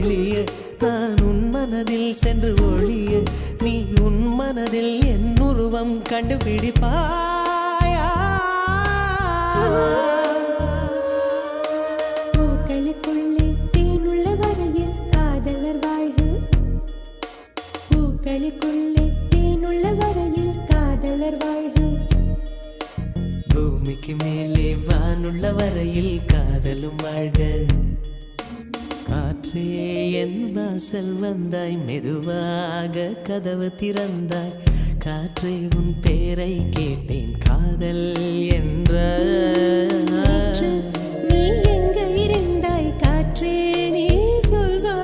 ஒளிய நான் உன் மனதில் சென்று ஒளிய நீ உன் மனதில் என் உருவம் கண்டுபிடிப்பாயா பூக்களுக்குள்ளே தேனுள்ள வரையில் காதலர் வாழ்வு பூக்களுக்குள்ளே தேனுள்ள வரையில் காதலர் வாழ்வு பூமிக்கு மேலே வானுள்ள வரையில் காதலும் வாழ்க காற்றே என் வாசல் வந்தாய் மெதுவாக கதவு திறந்தாய் காற்றே உன் பேரை கேட்டேன் காதல் என்ற